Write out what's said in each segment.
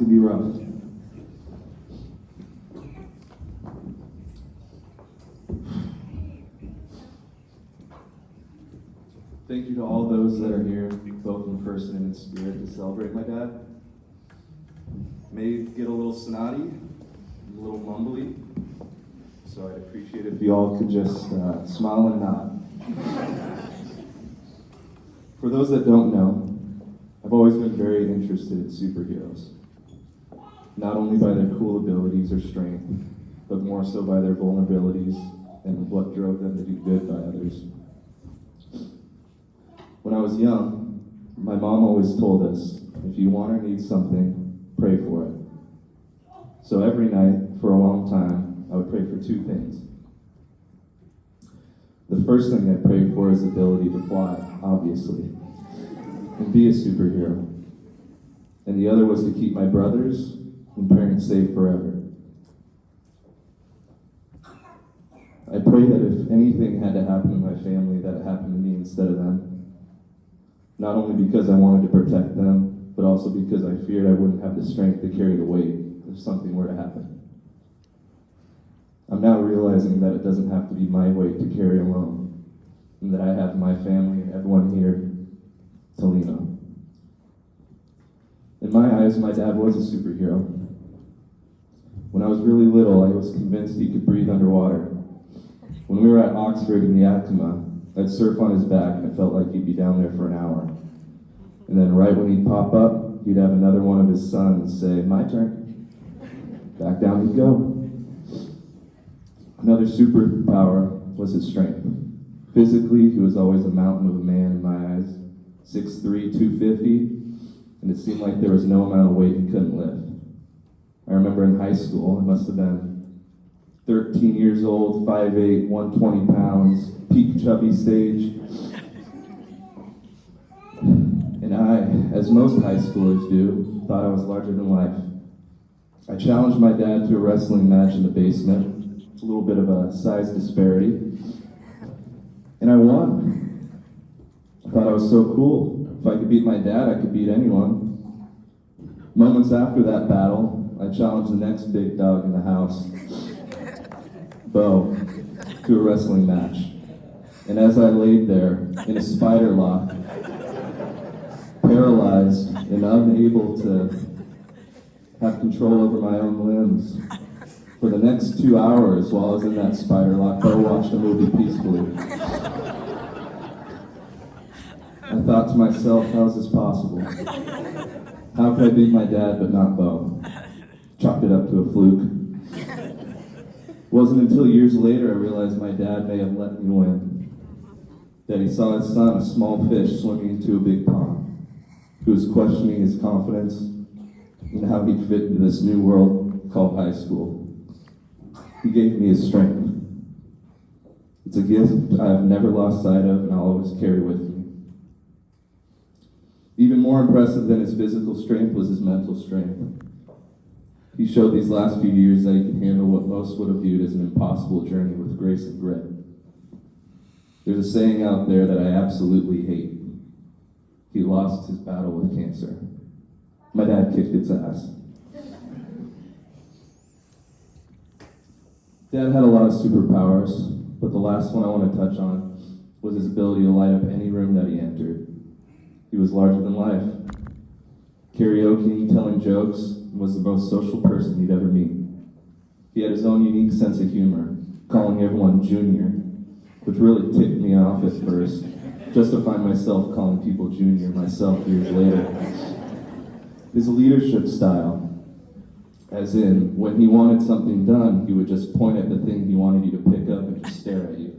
can be rough. Thank you to all those that are here, both in person and in spirit, to celebrate my dad. May get a little snotty, a little mumbly, so I'd appreciate it if you all could just smile and nod. For those that don't know, I've always been very interested in superheroes, not only by their cool abilities or strength, but more so by their vulnerabilities and what drove them to do good by others. When I was young, my mom always told us, if you want or need something, pray for it. So every night, for a long time, I would pray for two things. The first thing I prayed for is the ability to fly, obviously, and be a superhero. And the other was to keep my brothers and parents safe forever. I pray that if anything had to happen to my family, that it happened to me instead of them. Not only because I wanted to protect them, but also because I feared I wouldn't have the strength to carry the weight if something were to happen. I'm now realizing that it doesn't have to be my weight to carry alone, and that I have my family and everyone here to lean on. In my eyes, my dad was a superhero. When I was really little, I was convinced he could breathe underwater. When we were at Oxford in the Yakima, I'd surf on his back and it felt like he'd be down there for an hour. And then right when he'd pop up, he'd have another one of his sons say, "My turn." Back down he'd go. Another superpower was his strength. Physically, he was always a mountain of a man in my eyes, 6'3", 250, and it seemed like there was no amount of weight he couldn't lift. I remember in high school, I must have been 13 years old, 5'8", 120 pounds, peak chubby stage. And I, as most high schoolers do, thought I was larger than life. I challenged my dad to a wrestling match in the basement, a little bit of a size disparity, and I won. I thought I was so cool. If I could beat my dad, I could beat anyone. Moments after that battle, I challenged the next big dog in the house, Bo, to a wrestling match. And as I laid there in a spider lock, paralyzed and unable to have control over my own limbs, for the next 2 hours while I was in that spider lock, Bo watched a movie peacefully. I thought to myself, how is this possible? How could I beat my dad but not Bo? Chalked it up to a fluke. It wasn't until years later I realized my dad may have let me win. That he saw his son, a small fish, swimming into a big pond, who was questioning his confidence and how he'd fit into this new world called high school. He gave me his strength. It's a gift I have never lost sight of and I'll always carry with me. Even more impressive than his physical strength was his mental strength. He showed these last few years that he could handle what most would have viewed as an impossible journey with grace and grit. There's a saying out there that I absolutely hate. He lost his battle with cancer. My dad kicked its ass. Dad had a lot of superpowers, but the last one I want to touch on was his ability to light up any room that he entered. He was larger than life. Karaoke, telling jokes, was the most social person you'd ever meet. He had his own unique sense of humor, calling everyone Junior, which really ticked me off at first, just to find myself calling people Junior myself years later. His leadership style, as in, when he wanted something done, he would just point at the thing he wanted you to pick up and just stare at you.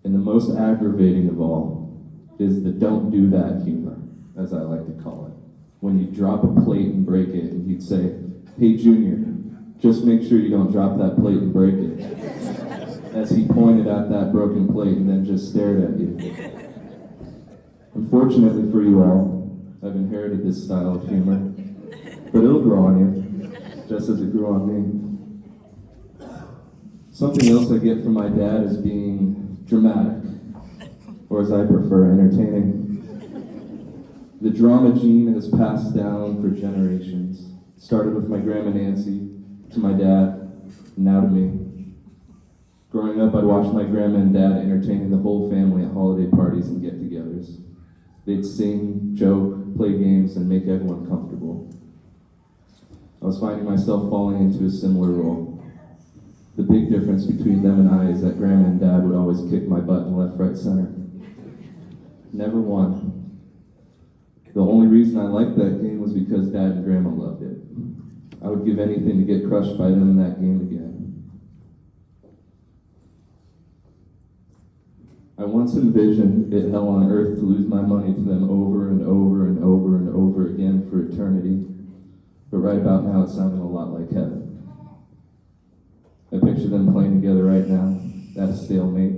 And the most aggravating of all is the don't do that humor, as I like to call it. When you drop a plate and break it, and he'd say, "Hey Junior, just make sure you don't drop that plate and break it." As he pointed at that broken plate and then just stared at you. Unfortunately for you all, I've inherited this style of humor, but it'll grow on you, just as it grew on me. Something else I get from my dad is being dramatic. or as I prefer, entertaining. The drama gene has passed down for generations. It started with my grandma Nancy, to my dad, and now to me. Growing up, I'd watch my grandma and dad entertaining the whole family at holiday parties and get-togethers. They'd sing, joke, play games, and make everyone comfortable. I was finding myself falling into a similar role. The big difference between them and I is that grandma and dad would always kick my butt in left, right, center. Never won. The only reason I liked that game was because dad and grandma loved it. I would give anything to get crushed by them in that game again. I once envisioned it hell on earth to lose my money to them over and over and over and over again for eternity. But right about now, it's sounding a lot like heaven. I picture them playing together right now, at a stalemate.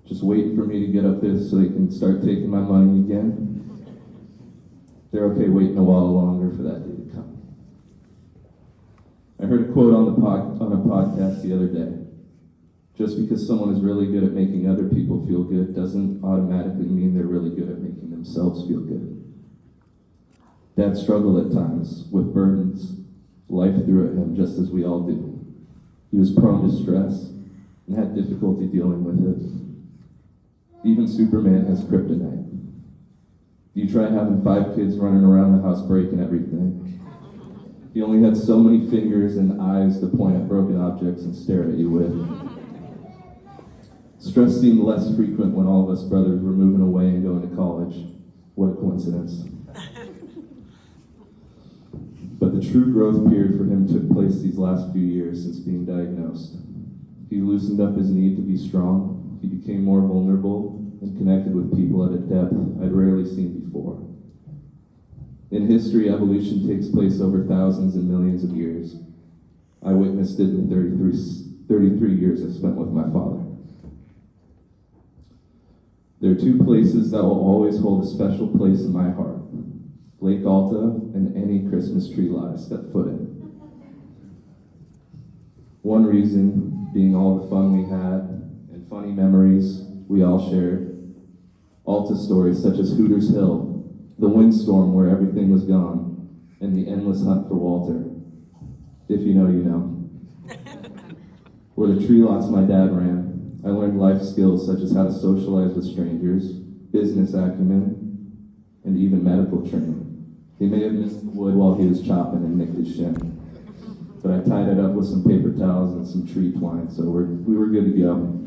Just waiting for me to get up there so they can start taking my money again. They're okay waiting a while longer for that day to come. I heard a quote on a podcast the other day. Just because someone is really good at making other people feel good doesn't automatically mean they're really good at making themselves feel good. Dad struggled at times with burdens. Life threw at him just as we all do. He was prone to stress and had difficulty dealing with it. Even Superman has kryptonite. You try having 5 kids running around the house breaking everything. He only had so many fingers and eyes to point at broken objects and stare at you with. Stress seemed less frequent when all of us brothers were moving away and going to college. What a coincidence. But the true growth period for him took place these last few years since being diagnosed. He loosened up his need to be strong. He became more vulnerable and connected with people at a depth I'd rarely seen before. In history, evolution takes place over thousands and millions of years. I witnessed it in the 33 years I spent with my father. There are 2 places that will always hold a special place in my heart: Lake Alta and any Christmas tree lot I step foot in. One reason being all the fun we had and funny memories we all shared. Alta stories such as Hooters Hill, the windstorm where everything was gone, and the endless hunt for Walter. If you know, you know. Where the tree lots my dad ran, I learned life skills such as how to socialize with strangers, business acumen, and even medical training. He may have missed the wood while he was chopping and nicked his shin, but I tied it up with some paper towels and some tree twine, so we were good to go.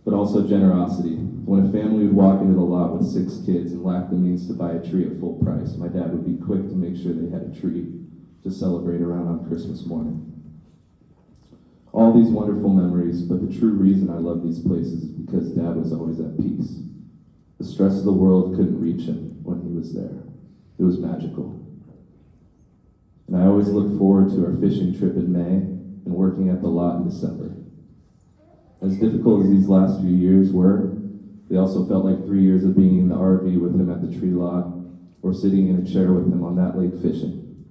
But also generosity. When a family would walk into the lot with 6 kids and lacked the means to buy a tree at full price, my dad would be quick to make sure they had a tree to celebrate around on Christmas morning. All these wonderful memories, but the true reason I love these places is because Dad was always at peace. The stress of the world couldn't reach him when he was there. It was magical. And I always look forward to our fishing trip in May and working at the lot in December. As difficult as these last few years were, they also felt like 3 years of being in the RV with him at the tree lot or sitting in a chair with him on that lake fishing.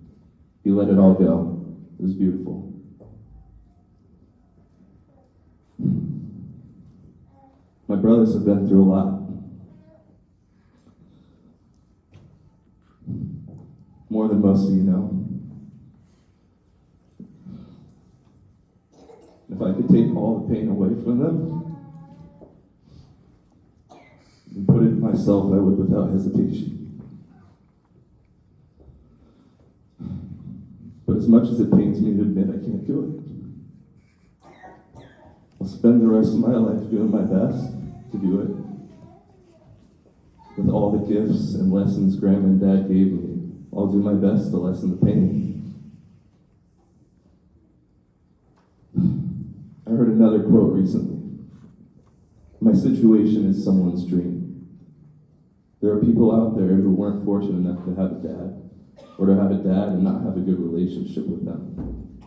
He let it all go. It was beautiful. My brothers have been through a lot. More than most of you know. If I could take all the pain away from them and put it in myself, I would without hesitation. But as much as it pains me to admit I can't do it, I'll spend the rest of my life doing my best to do it. With all the gifts and lessons Grandma and Dad gave me, I'll do my best to lessen the pain. I heard another quote recently. My situation is someone's dream. There are people out there who weren't fortunate enough to have a dad, or to have a dad and not have a good relationship with them.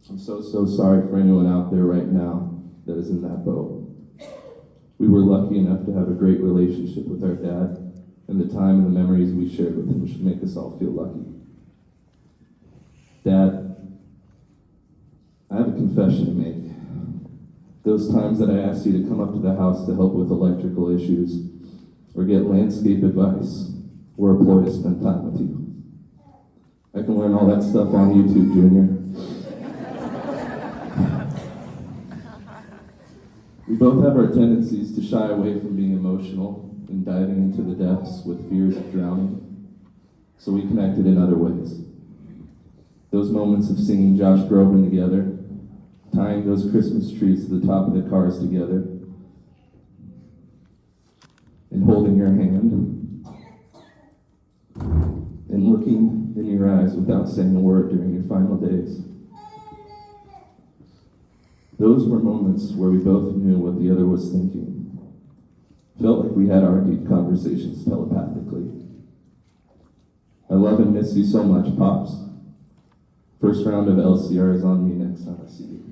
I'm so sorry for anyone out there right now that is in that boat. We were lucky enough to have a great relationship with our dad, and the time and the memories we shared with him should make us all feel lucky. Dad, I have a confession to make. Those times that I asked you to come up to the house to help with electrical issues or get landscape advice or a ploy to spend time with you. I can learn all that stuff on YouTube, Junior. We both have our tendencies to shy away from being emotional and diving into the depths with fears of drowning, so we connected in other ways. Those moments of singing Josh Groban together, tying those Christmas trees to the top of the cars together, and holding your hand, and looking in your eyes without saying a word during your final days. Those were moments where we both knew what the other was thinking. Felt like we had our deep conversations telepathically. I love and miss you so much, Pops. First round of LCR is on me next time I see you.